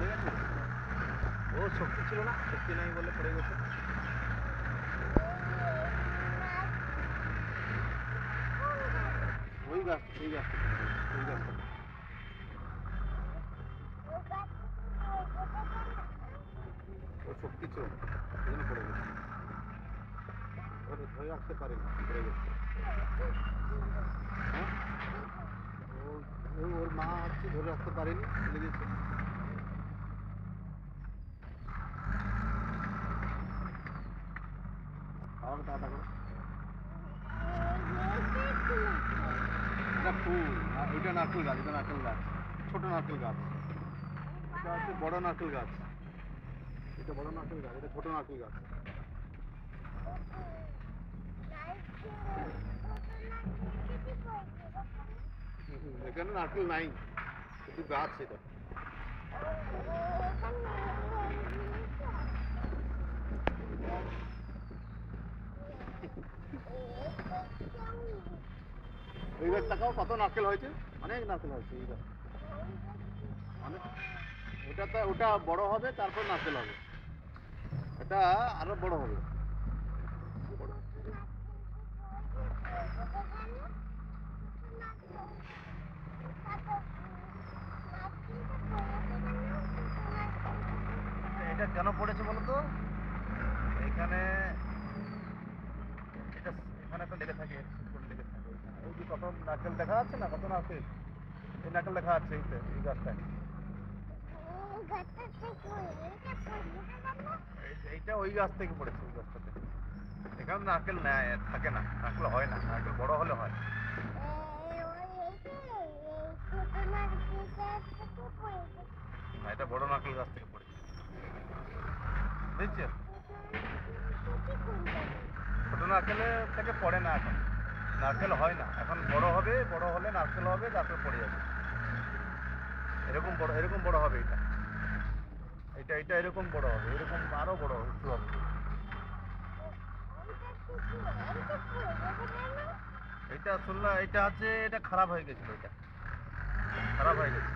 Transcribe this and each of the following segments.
পড়ে গেছে। ও শক্তি ছিল না, শক্তি নাই বলে পড়ে গেছে। ওই গাছ, এই গাছটা, ওই গাছটা ওর শক্তি ছিল না, সেই জন্য পড়ে গেছে। ওর ধরে রাখতে পারেনি, পড়ে গেছে। হ্যাঁ, ওর মা হচ্ছে ধরে রাখতে পারেনি, চলে গেছে। খাওয়ানো তাড়াতাড়ি করো। এটা ফুল, ওইটা নারকেল গাছ, এটা নারকেল গাছ, ছোট নারকেল গাছ। এটা হচ্ছে বড় নারকেল গাছ, এটা বড় নারকেল গাছ, এটা ছোট নারকেল গাছ। এখানে নারকেল নাই, শুধু গাছ এটা। এই গাছ টাকাও কত নারকেল হয়েছে, অনেক নারকেল হয়েছে এই গাছ। অনেক, ওটা বড় হবে তারপর নারকেল হবে, এটা আরো বড় হবে। এটা কেন পড়েছে বলতো, এখানে এটা, এখানে তো লেগে থাকে, লেগে থাকে। ওই যে কত নারকেল দেখা যাচ্ছে না, কত নারকেল, এই নারকেল দেখা যাচ্ছে এই গাছটায়। এইটা ওই গাছ থেকে পড়েছে, ওই গাছটাতে। এখানে নারকেল নেয় থাকে না, নারকেল হয় না, নারকেল বড় হলে হয়। এটা বড় নারকেল গাছ থেকে পড়েছে, বুঝছো? ছোট নারকেলের থেকে পড়ে না, এখন নারকেল হয় না, এখন বড় হবে, বড় হলে নারকেল হবে, তারপরে পড়ে যাবে। এরকম বড়, এরকম বড় হবে এটা, এটা এটা এরকম বড় হবে, এরকম আরো বড় একটু হবে। এটা শুনলাম, এটা হচ্ছে, এটা খারাপ হয়ে গেছিল, এটা খারাপ হয়ে গেছে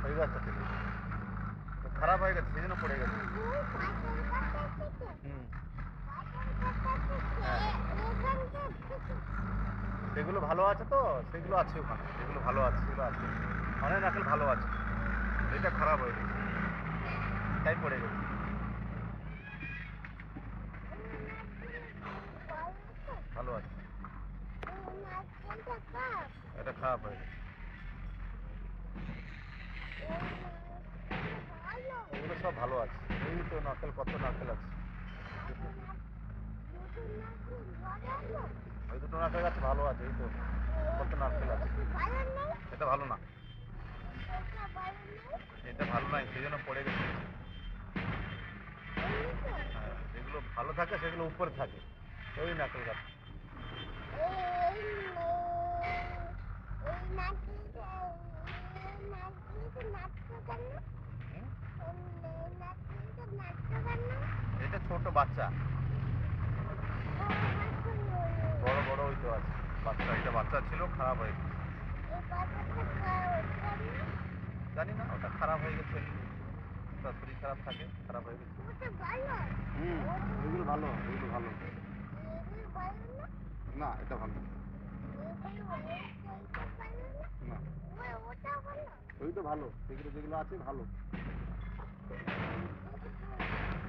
ওই গাছটা থেকে, খারাপ হয়ে গেছে, সেই জন্য পড়ে গেছে। সেগুলো ভালো আছে তো, সেগুলো আছে ওখানে, সেগুলো ভালো আছে, সেগুলো আছে, অনেক নারকেল ভালো আছে। এটা খারাপ হয়ে গেছে, তাই পড়ে গেছে। ভালো আছে, এটা খারাপ হয়ে গেছে। এগুলো সব ভালো আছে, এই তো নারকেল, কত নারকেল আছে। ওই দুটো নারকেল গাছ ভালো আছে, এই তো কত নারকেল আছে। এটা ভালো না, এটা ভালো নাই, সেই জন্য পড়ে গেছে। হ্যাঁ, যেগুলো ভালো থাকে সেগুলো উপরে থাকে, ওই নারকেল গাছ। এটা ছোট বাচ্চা, বড় বড় ওই তো আছে বাচ্চা, এটা বাচ্চা ছিল, খারাপ হয়ে গেছে। জানি না, ওটা খারাপ হয়ে গেছে, ওটা শরীর খারাপ থাকে, খারাপ হয়ে গেছে। ওইগুলো ভালো, ওইগুলো ভালো না, এটা ভালো না, ওই তো ভালো, সেগুলো যেগুলো আছে ভালো।